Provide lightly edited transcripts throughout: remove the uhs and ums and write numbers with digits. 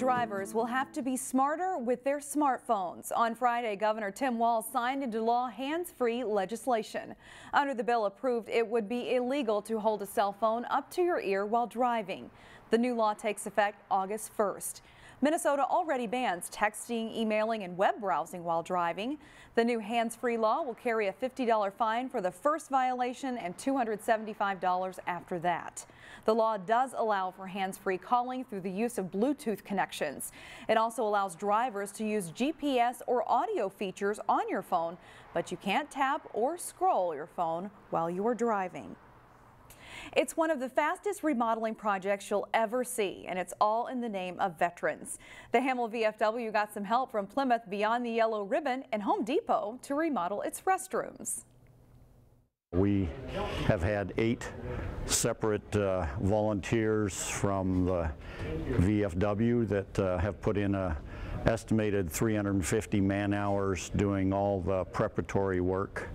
drivers will have to be smarter with their smartphones. On Friday, Governor Tim Walz signed into law hands-free legislation. Under the bill approved, it would be illegal to hold a cell phone up to your ear while driving. The new law takes effect August 1st. Minnesota already bans texting, emailing, and web browsing while driving. The new hands-free law will carry a $50 fine for the first violation and $275 after that. The law does allow for hands-free calling through the use of Bluetooth connections. It also allows drivers to use GPS or audio features on your phone, but you can't tap or scroll your phone while you are driving. It's one of the fastest remodeling projects you'll ever see, and it's all in the name of veterans. The Hamel VFW got some help from Plymouth Beyond the Yellow Ribbon and Home Depot to remodel its restrooms. We have had 8 separate volunteers from the VFW that have put in a estimated 350 man-hours doing all the preparatory work.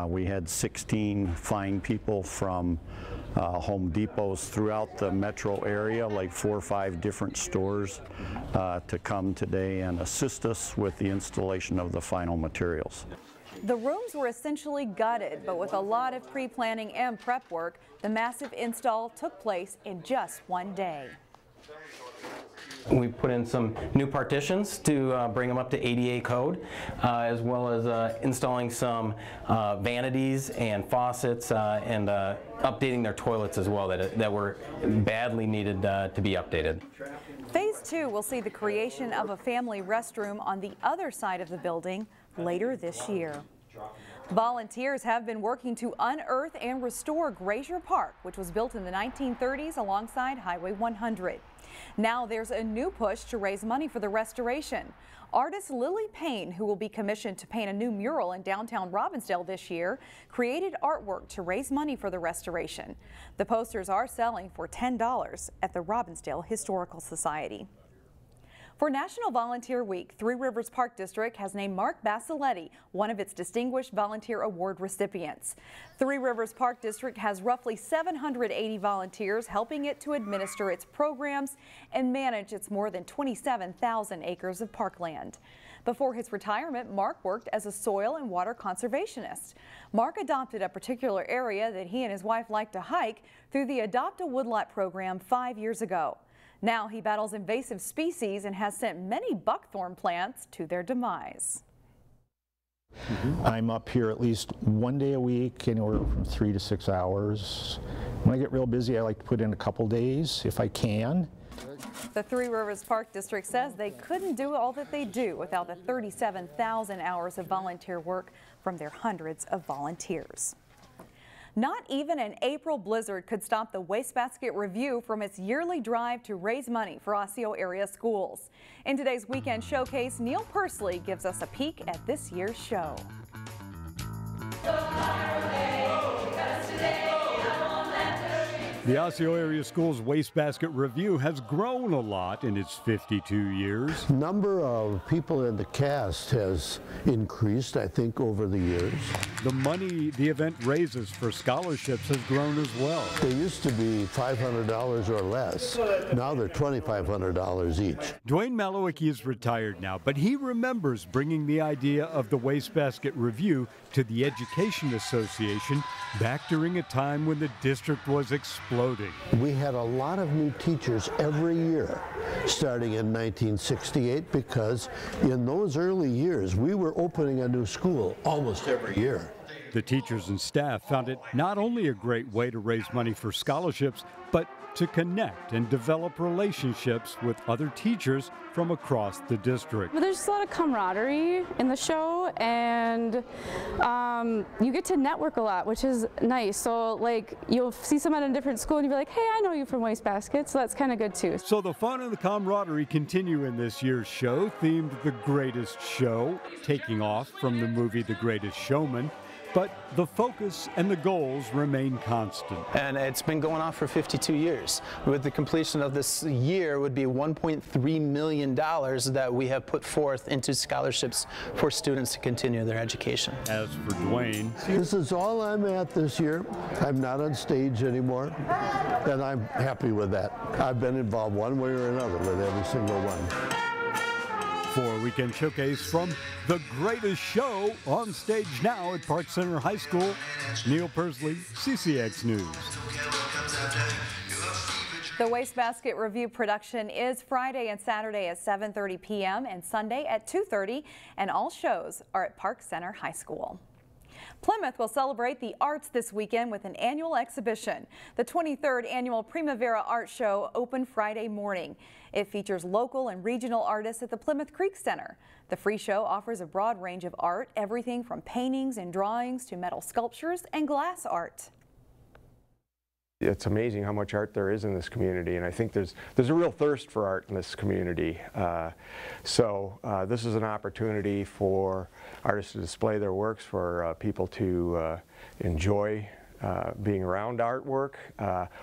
We had 16 fine people from Home Depots throughout the metro area, like 4 or 5 different stores, to come today and assist us with the installation of the final materials. The rooms were essentially gutted, but with a lot of pre-planning and prep work, the massive install took place in just one day. We put in some new partitions to bring them up to ADA code, as well as installing some vanities and faucets and updating their toilets as well that were badly needed to be updated. Phase 2 will see the creation of a family restroom on the other side of the building later this year. Volunteers have been working to unearth and restore Graesar Park, which was built in the 1930s alongside Highway 100. Now there's a new push to raise money for the restoration. Artist Lily Payne, who will be commissioned to paint a new mural in downtown Robbinsdale this year, created artwork to raise money for the restoration. The posters are selling for $10 at the Robbinsdale Historical Society. For National Volunteer Week, Three Rivers Park District has named Mark Basiletti one of its Distinguished Volunteer Award recipients. Three Rivers Park District has roughly 780 volunteers helping it to administer its programs and manage its more than 27,000 acres of parkland. Before his retirement, Mark worked as a soil and water conservationist. Mark adopted a particular area that he and his wife like to hike through the Adopt a Woodlot program 5 years ago. Now he battles invasive species and has sent many buckthorn plants to their demise. I'm up here at least one day a week, anywhere from 3 to 6 hours. When I get real busy, I like to put in a couple days if I can. The Three Rivers Park District says they couldn't do all that they do without the 37,000 hours of volunteer work from their hundreds of volunteers. Not even an April blizzard could stop the Wastebasket Revue from its yearly drive to raise money for Osseo area schools. In today's weekend showcase, Neil Persley gives us a peek at this year's show. The Osseo Area Schools Wastebasket Revue has grown a lot in its 52 years. Number of people in the cast has increased, I think, over the years. The money the event raises for scholarships has grown as well. They used to be $500 or less. Now they're $2,500 each. Dwayne Malowicki is retired now, but he remembers bringing the idea of the Wastebasket Revue to the Education Association back during a time when the district was exploding. We had a lot of new teachers every year, starting in 1968, because in those early years, we were opening a new school almost every year. The teachers and staff found it not only a great way to raise money for scholarships, but to connect and develop relationships with other teachers from across the district. There's just a lot of camaraderie in the show, and you get to network a lot, which is nice. So like you'll see someone in a different school and you'll be like, hey, I know you from Wastebasket, so that's kind of good too. So the fun and the camaraderie continue in this year's show, themed The Greatest Show, taking off from the movie The Greatest Showman. but the focus and the goals remain constant. And it's been going on for 52 years. With the completion of this year would be $1.3 million that we have put forth into scholarships for students to continue their education. As for Dwayne, this is all I'm at this year. I'm not on stage anymore, and I'm happy with that. I've been involved one way or another with every single one. For a weekend showcase from the greatest show on stage now at Park Center High School, Neil Persley, CCX News. The Wastebasket Revue production is Friday and Saturday at 7:30 p.m. and Sunday at 2:30, and all shows are at Park Center High School. Plymouth will celebrate the arts this weekend with an annual exhibition. The 23rd annual Primavera Art Show opened Friday morning. It features local and regional artists at the Plymouth Creek Center. The free show offers a broad range of art, everything from paintings and drawings to metal sculptures and glass art. It's amazing how much art there is in this community, and I think there's a real thirst for art in this community. So this is an opportunity for artists to display their works, for people to enjoy being around artwork.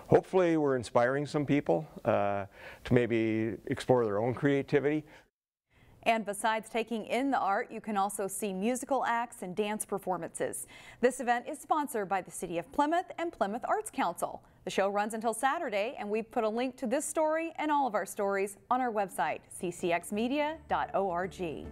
Hopefully we're inspiring some people to maybe explore their own creativity. And besides taking in the art, you can also see musical acts and dance performances. This event is sponsored by the City of Plymouth and Plymouth Arts Council. The show runs until Saturday, and we've put a link to this story and all of our stories on our website, ccxmedia.org.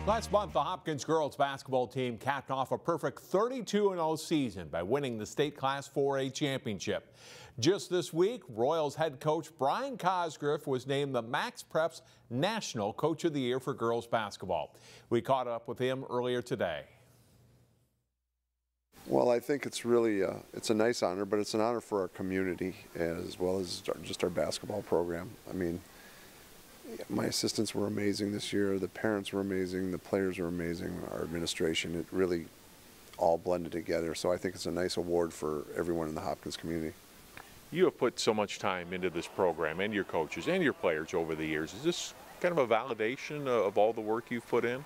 Last month, the Hopkins girls basketball team capped off a perfect 32-0 season by winning the state Class 4A championship. Just this week, Royals head coach Brian Cosgriff was named the Max Preps National Coach of the Year for girls basketball. We caught up with him earlier today. Well, I think it's really it's a nice honor, but it's an honor for our community as well as just our basketball program. I mean, my assistants were amazing this year, the parents were amazing, the players were amazing, our administration, it really all blended together. So I think it's a nice award for everyone in the Hopkins community. You have put so much time into this program and your coaches and your players over the years. Is this kind of a validation of all the work you've put in?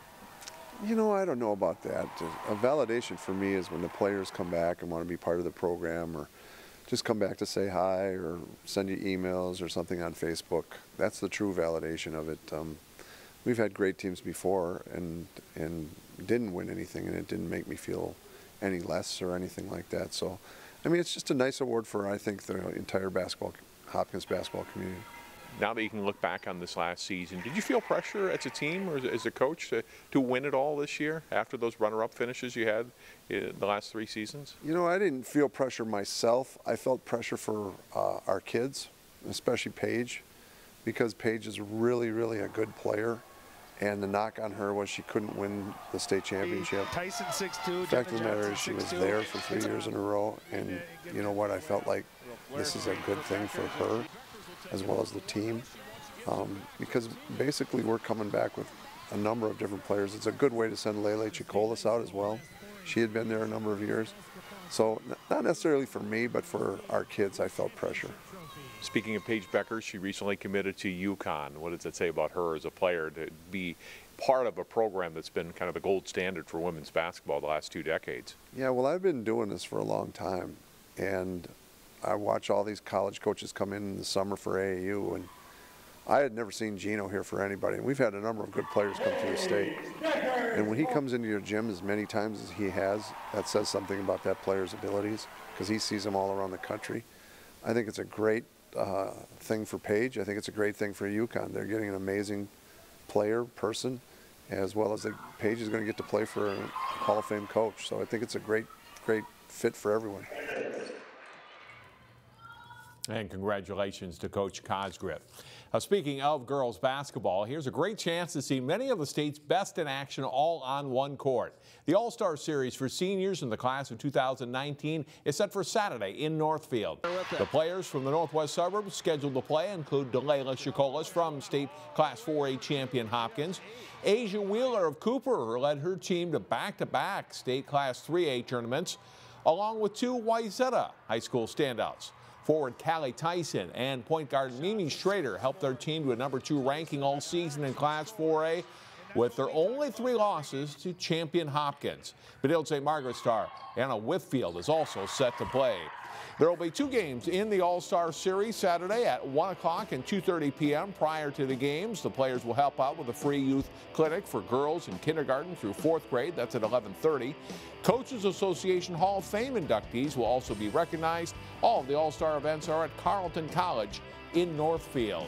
You know, I don't know about that. A validation for me is when the players come back and want to be part of the program, or just come back to say hi or send you emails or something on Facebook. That's the true validation of it. We've had great teams before and didn't win anything, and it didn't make me feel any less or anything like that. So, I mean, it's just a nice award for, I think, the entire Hopkins basketball community. Now that you can look back on this last season, did you feel pressure as a team or as a coach to win it all this year after those runner-up finishes you had in the last 3 seasons? You know, I didn't feel pressure myself. I felt pressure for our kids, especially Paige, because Paige is really, really a good player. And the knock on her was she couldn't win the state championship. Tyson 6'2". The fact of the matter is she was there for 3 years in a row. And you know what? I felt like this is a good thing for her as well as the team, because basically we're coming back with a number of different players. It's a good way to send Lele Chicolas out as well. She had been there a number of years. So not necessarily for me, but for our kids, I felt pressure. Speaking of Paige Becker, she recently committed to UConn. What does that say about her as a player to be part of a program that's been kind of the gold standard for women's basketball the last 2 decades? Yeah, well, I've been doing this for a long time, and I watch all these college coaches come in the summer for AAU, and I had never seen Gino here for anybody. And we've had a number of good players come to the state. And when he comes into your gym as many times as he has, that says something about that player's abilities, because he sees them all around the country. I think it's a great thing for Paige. I think it's a great thing for UConn. They're getting an amazing person, as well as Paige is going to get to play for a Hall of Fame coach. So I think it's a great fit for everyone. And congratulations to Coach Cosgriff. Speaking of girls basketball, here's a great chance to see many of the state's best in action all on one court. The All-Star Series for seniors in the class of 2019 is set for Saturday in Northfield. The players from the Northwest Suburbs scheduled to play include Delayla Shakolas from state Class 4A champion Hopkins. Asia Wheeler of Cooper led her team to back-to-back state Class 3A tournaments, along with two Wayzata high school standouts. Forward Callie Tyson and point guard Mimi Schrader helped their team to a #2 ranking all season in Class 4A with their only 3 losses to champion Hopkins. Medill St. Margaret star Anna Whitfield is also set to play. There will be 2 games in the All-Star Series Saturday at 1 o'clock and 2:30 p.m. Prior to the games, the players will help out with a free youth clinic for girls in kindergarten through 4th grade. That's at 11:30. Coaches Association Hall of Fame inductees will also be recognized. All of the All-Star events are at Carleton College in Northfield.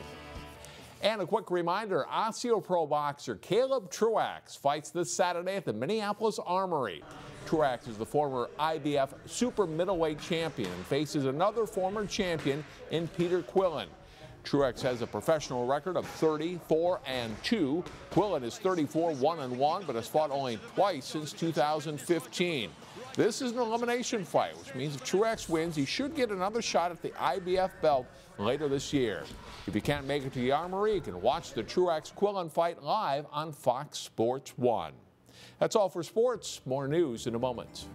And a quick reminder, Osseo Pro boxer Caleb Truax fights this Saturday at the Minneapolis Armory. Truax is the former IBF super middleweight champion and faces another former champion in Peter Quillen. Truax has a professional record of 34-2. Quillen is 34-1-1, but has fought only twice since 2015. This is an elimination fight, which means if Truax wins, he should get another shot at the IBF belt later this year. If you can't make it to the Armory, you can watch the Truax-Quillen fight live on Fox Sports 1. That's all for sports. More news in a moment.